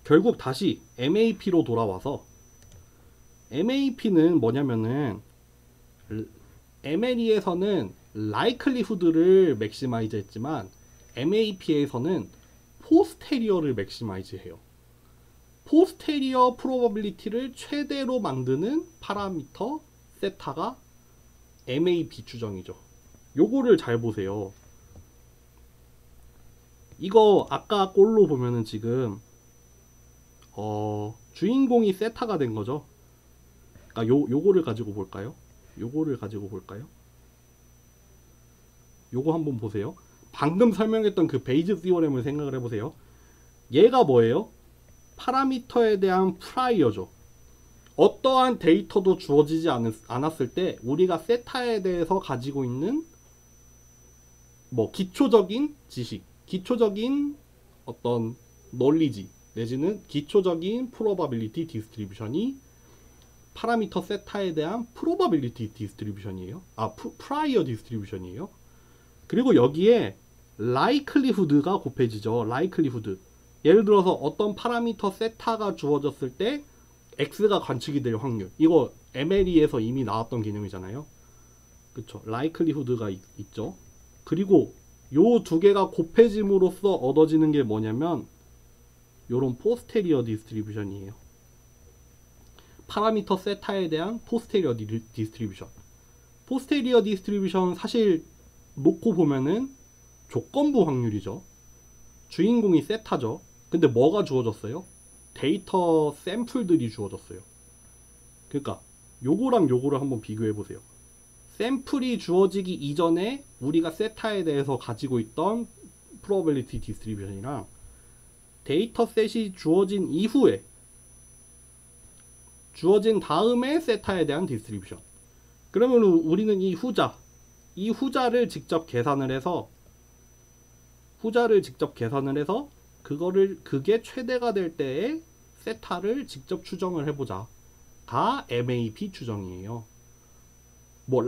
결국 다시 MAP로 돌아와서 MAP는 뭐냐면은 MLE에서는 likelihood를 맥시마이즈 했지만 MAP에서는 posterior를 맥시마이즈 해요. posterior probability를 최대로 만드는 파라미터 세타가 MAP 추정이죠. 요거를 잘 보세요. 이거 아까 꼴로 보면은 지금 주인공이 세타가 된 거죠. 그러니까 요거를 가지고 볼까요? 요거를 가지고 볼까요? 요거 한번 보세요. 방금 설명했던 그 베이즈 시오렘을 생각을 해보세요. 얘가 뭐예요? 파라미터에 대한 프라이어죠. 어떠한 데이터도 주어지지 않았을 때 우리가 세타에 대해서 가지고 있는 뭐 기초적인 지식, 기초적인 어떤 널리지 내지는 기초적인 프로바빌리티 디스트리뷰션이 파라미터 세타에 대한 프로바빌리티 디스트리뷰션이에요. 프라이어 디스트리뷰션이에요. 그리고 여기에 likelihood가 곱해지죠. likelihood. 예를 들어서 어떤 파라미터 세타가 주어졌을 때 x가 관측이 될 확률. 이거 MLE에서 이미 나왔던 개념이잖아요. 그쵸? likelihood가 있죠. 그리고 요 두 개가 곱해짐으로써 얻어지는 게 뭐냐면 요런 posterior distribution이에요. 파라미터 세타에 대한 posterior distribution. posterior distribution 사실 놓고 보면은 조건부 확률이죠. 주인공이 세타죠. 근데 뭐가 주어졌어요? 데이터 샘플들이 주어졌어요. 그러니까 요거랑 요거를 한번 비교해 보세요. 샘플이 주어지기 이전에 우리가 세타에 대해서 가지고 있던 probability distribution이랑 데이터셋이 주어진 이후에 주어진 다음에 세타에 대한 디스트리뷰션. 그러면 우리는 이 후자를 직접 계산을 해서 그게 최대가 될 때에 세타를 직접 추정을 해보자. 다 MAP 추정이에요. 뭐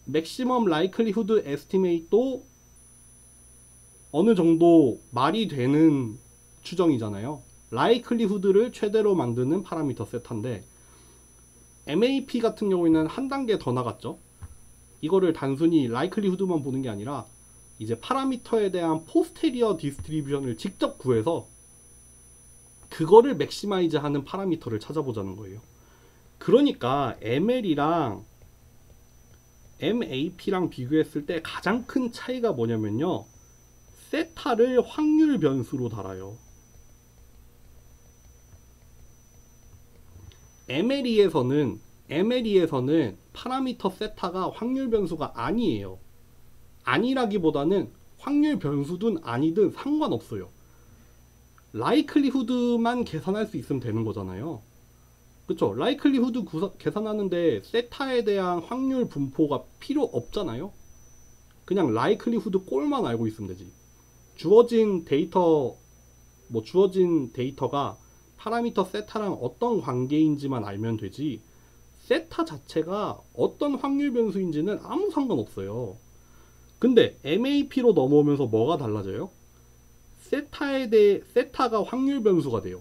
maximum likelihood estimate도 어느 정도 말이 되는 추정이잖아요. likelihood를 최대로 만드는 파라미터 세타인데 MAP 같은 경우에는 한 단계 더 나갔죠. 이거를 단순히 likelihood만 보는 게 아니라 이제 파라미터에 대한 posterior distribution을 직접 구해서 그거를 맥시마이즈 하는 파라미터를 찾아보자는 거예요. 그러니까 ML이랑 MAP랑 비교했을 때 가장 큰 차이가 뭐냐면요. 세타를 확률 변수로 달아요. MLE에서는 파라미터 세타가 확률 변수가 아니에요. 아니라기보다는 확률 변수든 아니든 상관없어요. likelihood만 계산할 수 있으면 되는 거잖아요. 그쵸? likelihood 계산하는데 세타에 대한 확률 분포가 필요 없잖아요. 그냥 likelihood 꼴만 알고 있으면 되지. 주어진 데이터가 파라미터 세타랑 어떤 관계인지만 알면 되지 세타 자체가 어떤 확률 변수인지는 아무 상관없어요. 근데 MAP로 넘어오면서 뭐가 달라져요? 세타가 확률 변수가 돼요.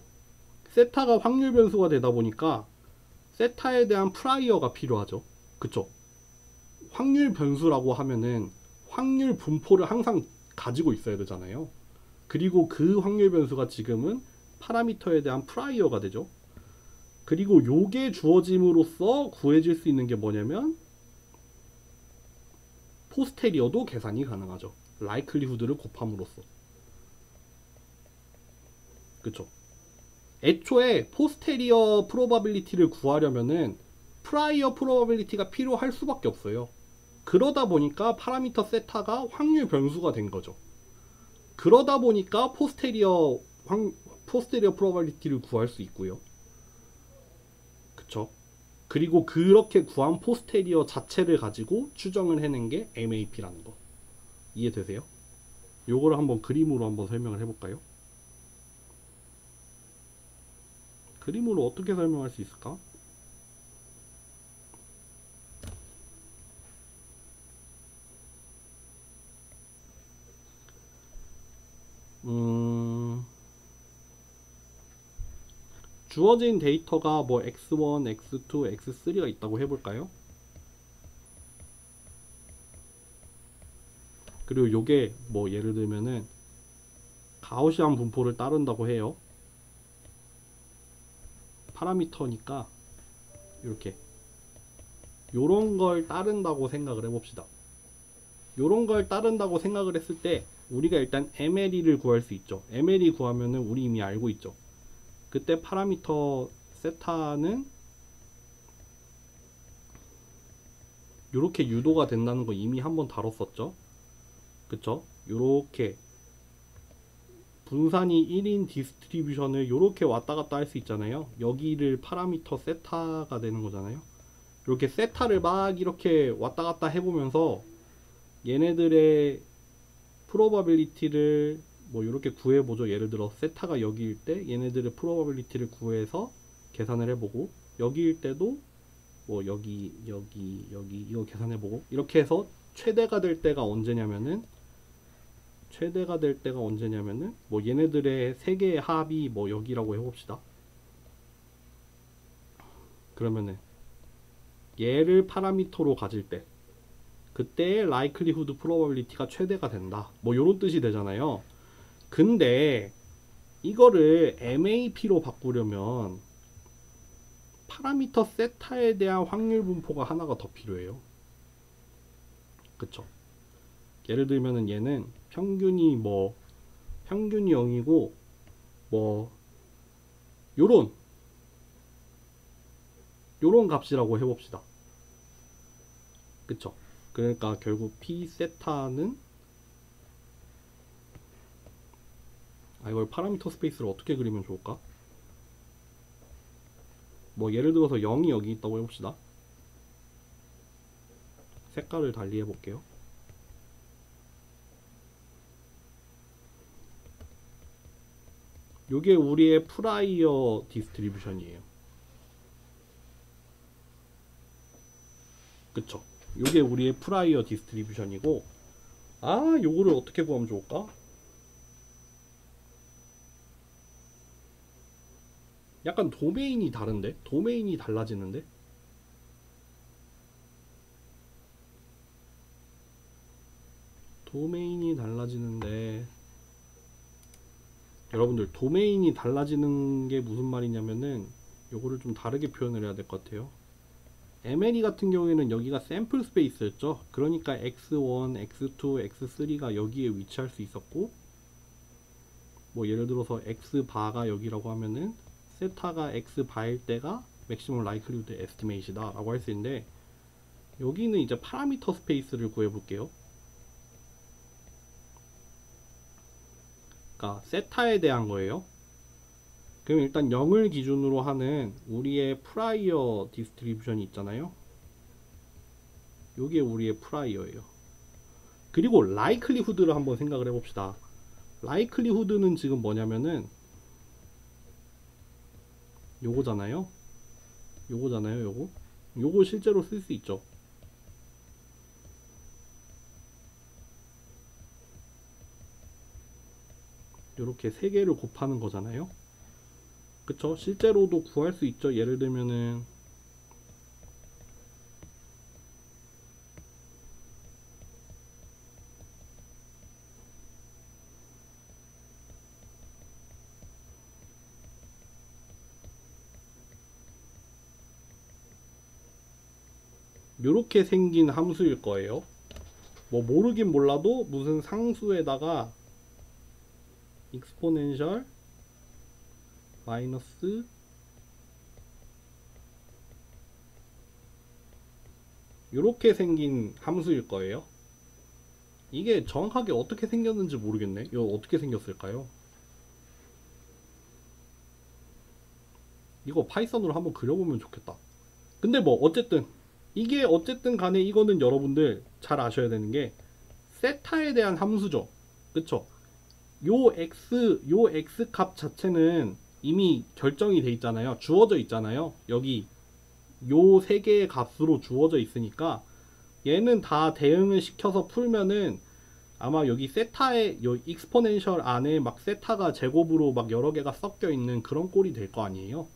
세타가 확률 변수가 되다 보니까 세타에 대한 프라이어가 필요하죠. 그쵸? 확률 변수라고 하면은 확률 분포를 항상 가지고 있어야 되잖아요. 그리고 그 확률 변수가 지금은 파라미터에 대한 프라이어가 되죠. 그리고 요게 주어짐으로써 구해질 수 있는 게 뭐냐면 포스테리어도 계산이 가능하죠. likelihood를 곱함으로써. 그쵸? 애초에 포스테리어 프로바빌리티를 구하려면은 프라이어 프로바빌리티가 필요할 수밖에 없어요. 그러다 보니까 파라미터 세타가 확률 변수가 된 거죠. 그러다 보니까 포스테리어 프로바빌리티를 구할 수 있고요. 그쵸? 그리고 그렇게 구한 포스테리어 자체를 가지고 추정을 해낸 게 MAP라는 거. 이해되세요? 요거를 한번 그림으로 한번 설명을 해볼까요? 그림으로 어떻게 설명할 수 있을까? 주어진 데이터가 뭐 x1, x2, x3가 있다고 해볼까요? 그리고 요게 뭐 예를 들면은 가우시안 분포를 따른다고 해요. 파라미터니까 이렇게 요런 걸 따른다고 생각을 해봅시다. 요런 걸 따른다고 생각을 했을 때 우리가 일단 MLE를 구할 수 있죠. MLE 구하면은 우리 이미 알고 있죠. 그때 파라미터 세타는 요렇게 유도가 된다는 거 이미 한번 다뤘었죠. 그쵸? 요렇게 분산이 1인 디스트리뷰션을 요렇게 왔다 갔다 할 수 있잖아요. 여기를 파라미터 세타가 되는 거잖아요. 이렇게 세타를 막 이렇게 왔다 갔다 해보면서 얘네들의 프로바빌리티를 뭐 이렇게 구해보죠. 예를 들어 세타가 여기일 때 얘네들의 프로바빌리티를 구해서 계산을 해보고, 여기일 때도 뭐 여기 이거 계산해보고, 이렇게 해서 최대가 될 때가 언제냐면은 뭐 얘네들의 세 개의 합이 뭐 여기라고 해봅시다. 그러면은 얘를 파라미터로 가질 때 그때 likelihood probability가 최대가 된다, 뭐 요런 뜻이 되잖아요. 근데 이거를 MAP로 바꾸려면 파라미터 세타에 대한 확률 분포가 하나가 더 필요해요. 그쵸? 예를 들면은 얘는 평균이 0이고 뭐 요런 값이라고 해봅시다. 그쵸? 그러니까 결국 P 세타는, 이걸 파라미터 스페이스를 어떻게 그리면 좋을까? 뭐 예를 들어서 0이 여기 있다고 해봅시다. 색깔을 달리 해볼게요. 요게 우리의 프라이어 디스트리뷰션이에요. 그쵸? 요게 우리의 프라이어 디스트리뷰션이고, 요거를 어떻게 구하면 좋을까? 약간 도메인이 다른데? 도메인이 달라지는데? 여러분들 도메인이 달라지는 게 무슨 말이냐면은 요거를 좀 다르게 표현을 해야 될 것 같아요. MLE 같은 경우에는 여기가 샘플 스페이스였죠. 그러니까 x1, x2, x3가 여기에 위치할 수 있었고, 뭐 예를 들어서 x바가 여기라고 하면은 세타가 x바일 때가 맥시멈 라이클리후드 에스티메이트다 라고 할 수 있는데, 여기는 이제 파라미터 스페이스를 구해 볼게요. 그러니까 세타에 대한 거예요. 그럼 일단 0을 기준으로 하는 우리의 프라이어 디스트리뷰션이 있잖아요. 요게 우리의 프라이어예요. 그리고 라이클리후드를 한번 생각을 해봅시다. 라이클리후드는 지금 뭐냐면은 요거잖아요. 요거 실제로 쓸 수 있죠. 요렇게 세 개를 곱하는 거잖아요. 그쵸? 실제로도 구할 수 있죠. 예를 들면은 요렇게 생긴 함수일 거예요. 뭐 모르긴 몰라도 무슨 상수에다가 익스포넨셜 마이너스 요렇게 생긴 함수일 거예요. 이게 정확하게 어떻게 생겼는지 모르겠네. 이거 어떻게 생겼을까요? 이거 파이썬으로 한번 그려보면 좋겠다. 근데 뭐 어쨌든 이게 어쨌든 간에 이거는 여러분들 잘 아셔야 되는 게 세타에 대한 함수죠. 그쵸? 요 x 값 자체는 이미 결정이 돼 있잖아요. 주어져 있잖아요. 여기 요 세 개의 값으로 주어져 있으니까 얘는 다 대응을 시켜서 풀면은 아마 여기 세타의 요 익스포넨셜 안에 막 세타가 제곱으로 막 여러 개가 섞여 있는 그런 꼴이 될 거 아니에요.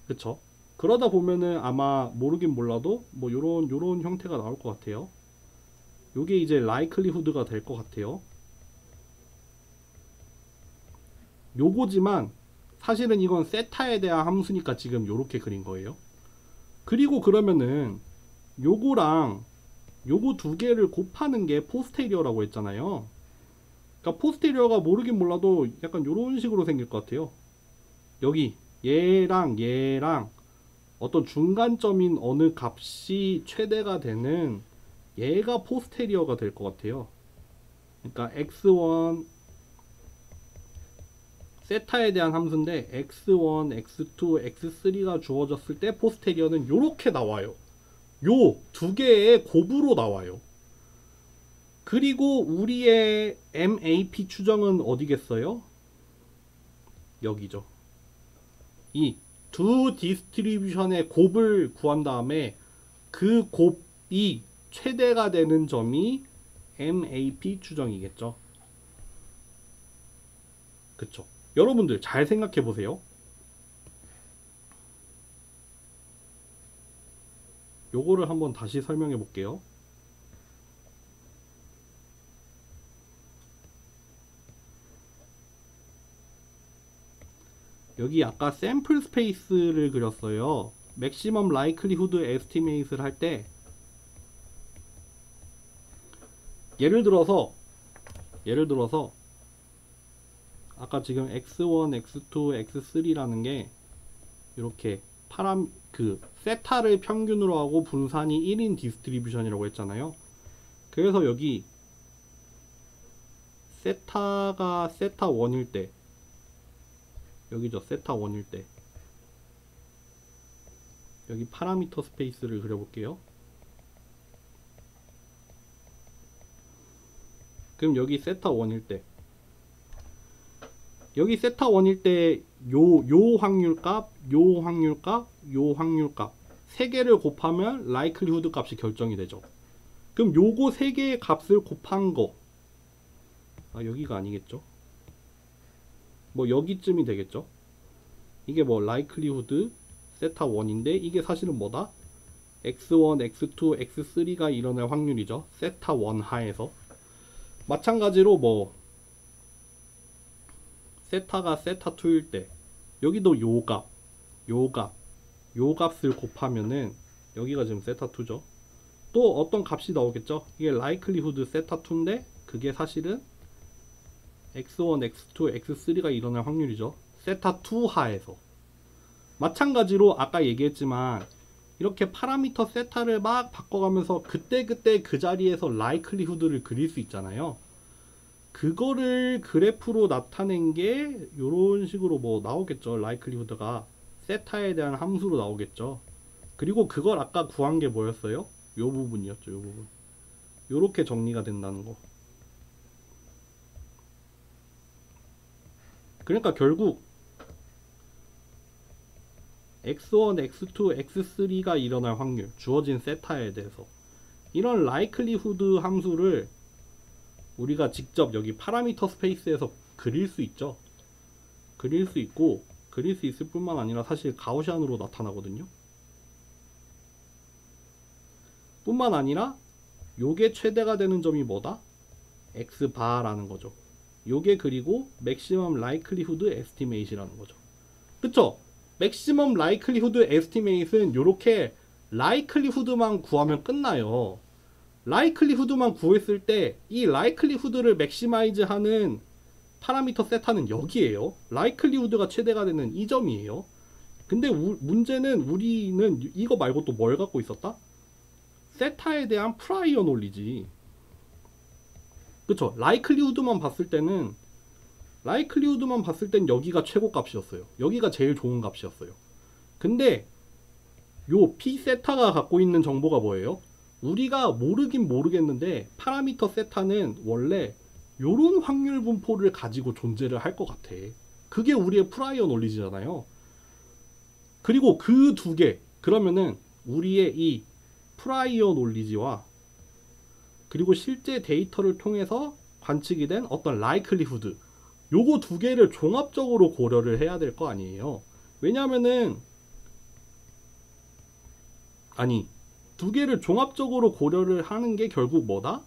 그쵸? 그러다 보면은 아마 모르긴 몰라도 뭐 요런 형태가 나올 것 같아요. 요게 이제 라이클리후드가 될 것 같아요. 요거지만 사실은 이건 세타에 대한 함수니까 지금 요렇게 그린 거예요. 그리고 그러면은 요거랑 요거 두 개를 곱하는 게 포스테리어라고 했잖아요. 그러니까 포스테리어가 모르긴 몰라도 약간 요런 식으로 생길 것 같아요. 여기 얘랑 얘랑 어떤 중간점인 어느 값이 최대가 되는 얘가 포스테리어가 될 것 같아요. 그러니까 x1 세타에 대한 함수인데 x1, x2, x3가 주어졌을 때 포스테리어는 요렇게 나와요. 요 두 개의 곱으로 나와요. 그리고 우리의 MAP 추정은 어디겠어요? 여기죠. 이 두 디스트리뷰션의 곱을 구한 다음에 그 곱이 최대가 되는 점이 MAP 추정이겠죠. 그쵸? 여러분들 잘 생각해 보세요. 요거를 한번 다시 설명해 볼게요. 여기 아까 샘플 스페이스를 그렸어요. 맥시멈 라이클리후드 에스티메이트를 할 때 예를 들어서 아까 지금 x1, x2, x3라는 게 이렇게 그 세타를 평균으로 하고 분산이 1인 디스트리뷰션이라고 했잖아요. 그래서 여기 세타가 세타 1일 때 여기죠. 세타 1일 때 여기 파라미터 스페이스를 그려볼게요. 그럼 여기 세타 1일 때 여기 세타 1일 때 요 확률값, 요 확률값, 요 확률값 세 개를 곱하면 라이클리후드 값이 결정이 되죠. 그럼 요거 세 개의 값을 곱한 거 여기가 아니겠죠? 뭐 여기쯤이 되겠죠? 이게 뭐 라이클리후드 세타 1인데 이게 사실은 뭐다? x1, x2, x3가 일어날 확률이죠. 세타 1 하에서 마찬가지로 뭐 세타가 세타 2일 때 여기도 요 값을 곱하면은 여기가 지금 세타 2죠. 또 어떤 값이 나오겠죠. 이게 라이클리후드 세타 2인데 그게 사실은 x1, x2, x3가 일어날 확률이죠. 세타 2 하에서 마찬가지로 아까 얘기했지만 이렇게 파라미터 세타를 막 바꿔가면서 그때그때 그 자리에서 라이클리후드를 그릴 수 있잖아요. 그거를 그래프로 나타낸 게 이런 식으로 뭐 나오겠죠. 라이클리후드가 세타에 대한 함수로 나오겠죠. 그리고 그걸 아까 구한 게 뭐였어요? 요 부분이었죠. 요 부분. 요렇게 정리가 된다는 거. 그러니까 결국 x1, x2, x3가 일어날 확률 주어진 세타에 대해서 이런 라이클리후드 함수를 우리가 직접 여기 파라미터 스페이스에서 그릴 수 있죠. 그릴 수 있고 그릴 수 있을 뿐만 아니라 사실 가우시안으로 나타나거든요. 뿐만 아니라 요게 최대가 되는 점이 뭐다? x바라는 거죠. 요게 그리고 맥시멈 라이클리후드 에스티메이트라는 거죠. 그쵸? 맥시멈 라이클리후드 에스티메이트는 요렇게 라이클리후드만 구하면 끝나요. 라이클리후드만 구했을 때 이 라이클리후드를 맥시마이즈 하는 파라미터 세타는 여기에요. 라이클리후드가 최대가 되는 이 점이에요. 근데 문제는 우리는 이거 말고 또 뭘 갖고 있었다? 세타에 대한 프라이어 논리지. 그쵸? 라이클리후드만 봤을 땐 여기가 최고 값이었어요. 여기가 제일 좋은 값이었어요. 근데 요 P 세타가 갖고 있는 정보가 뭐예요? 우리가 모르긴 모르겠는데 파라미터 세타는 원래 요런 확률 분포를 가지고 존재를 할 것 같아. 그게 우리의 프라이어 논리지잖아요. 그리고 그 두 개, 그러면은 우리의 이 프라이어 논리지와 그리고 실제 데이터를 통해서 관측이 된 어떤 라이클리후드, 요거 두 개를 종합적으로 고려를 해야 될 거 아니에요. 왜냐하면은 두 개를 종합적으로 고려를 하는 게 결국 뭐다?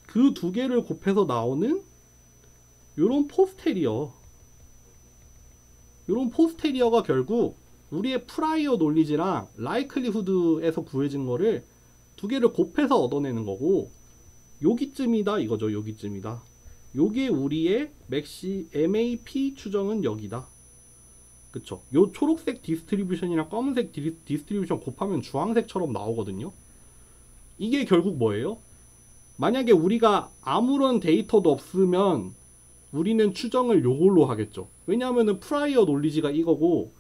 그 두 개를 곱해서 나오는 요런 포스테리어가 결국 우리의 프라이어 논리지랑 라이클리후드에서 구해진 거를 두 개를 곱해서 얻어내는 거고, 여기쯤이다 이거죠. 여기쯤이다. 요게 우리의 MAP 추정은 여기다. 그쵸? 요 초록색 디스트리뷰션이랑 검은색 디스트리뷰션 곱하면 주황색처럼 나오거든요. 이게 결국 뭐예요? 만약에 우리가 아무런 데이터도 없으면 우리는 추정을 요걸로 하겠죠. 왜냐하면은 프라이어 논리지가 이거고,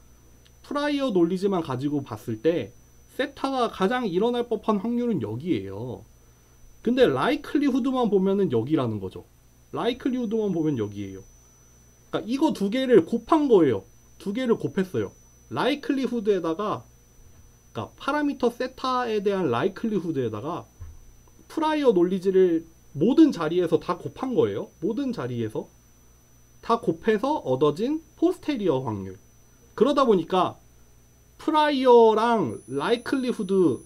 프라이어 논리지만 가지고 봤을 때 세타가 가장 일어날 법한 확률은 여기에요. 근데 라이클리후드만 보면은 여기라는 거죠. 라이클리후드만 보면 여기에요. 그러니까 이거 두 개를 곱한 거예요. 두 개를 곱했어요. 라이클리후드에다가, 그러니까 파라미터 세타에 대한 라이클리후드에다가 프라이어 논리지를 모든 자리에서 다 곱한 거예요. 모든 자리에서 다 곱해서 얻어진 포스테리어 확률. 그러다 보니까 프라이어랑 라이클리후드의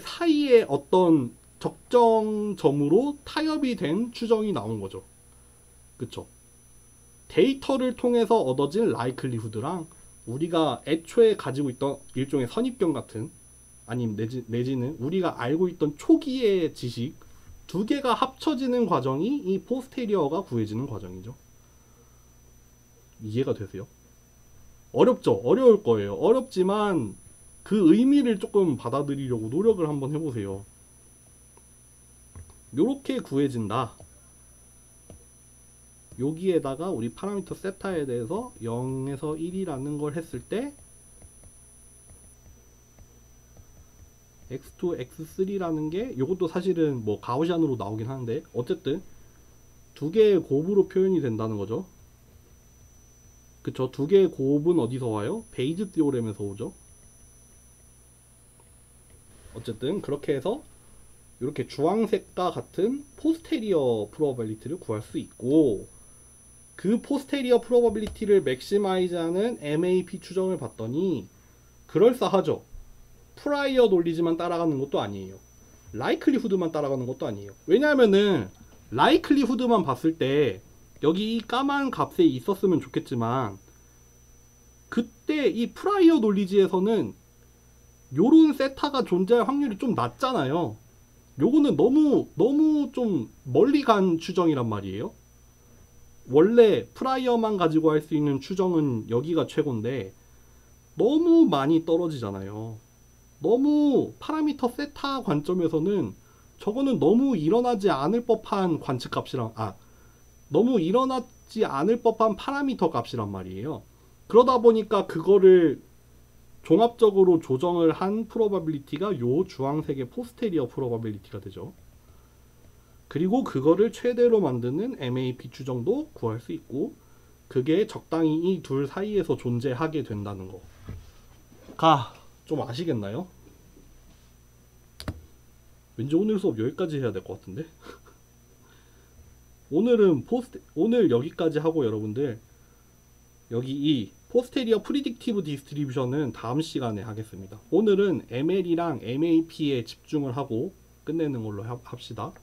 사이에 어떤 적정점으로 타협이 된 추정이 나온 거죠. 그쵸? 데이터를 통해서 얻어진 라이클리후드랑 우리가 애초에 가지고 있던 일종의 선입견 같은, 아니면 내지는 우리가 알고 있던 초기의 지식 두 개가 합쳐지는 과정이 이 포스테리어가 구해지는 과정이죠. 이해가 되세요? 어렵죠? 어려울 거예요. 어렵지만 그 의미를 조금 받아들이려고 노력을 한번 해보세요. 요렇게 구해진다. 여기에다가 우리 파라미터 세타에 대해서 0에서 1이라는 걸 했을 때 x2, x3라는 게, 요것도 사실은 뭐 가우시안으로 나오긴 하는데 어쨌든 두 개의 곱으로 표현이 된다는 거죠. 그쵸? 두 개의 곱은 어디서 와요? 베이즈 티오렘에서 오죠. 어쨌든 그렇게 해서 이렇게 주황색과 같은 포스테리어 프로바빌리티를 구할 수 있고, 그 포스테리어 프로바빌리티를 맥시마이즈하는 MAP 추정을 봤더니 그럴싸하죠. 프라이어 논리지만 따라가는 것도 아니에요. 라이클리후드만 따라가는 것도 아니에요. 왜냐하면은 라이클리후드만 봤을 때 여기 이 까만 값에 있었으면 좋겠지만, 그때 이 프라이어 논리지에서는 요런 세타가 존재할 확률이 좀 낮잖아요. 요거는 너무 좀 멀리 간 추정이란 말이에요. 원래 프라이어만 가지고 할 수 있는 추정은 여기가 최고인데 너무 많이 떨어지잖아요. 너무 파라미터 세타 관점에서는 저거는 너무 일어나지 않을 법한 관측 값이랑, 너무 일어나지 않을 법한 파라미터 값이란 말이에요. 그러다 보니까 그거를 종합적으로 조정을 한 프로바빌리티가 요 주황색의 포스테리어 프로바빌리티가 되죠. 그리고 그거를 최대로 만드는 MAP 추정도 구할 수 있고, 그게 적당히 이 둘 사이에서 존재하게 된다는 거가 좀 아시겠나요? 왠지 오늘 수업 여기까지 해야 될 것 같은데. 오늘 여기까지 하고, 여러분들 여기 이 포스테리어 프리딕티브 디스트리뷰션은 다음 시간에 하겠습니다. 오늘은 ML이랑 MAP에 집중을 하고 끝내는 걸로 합시다.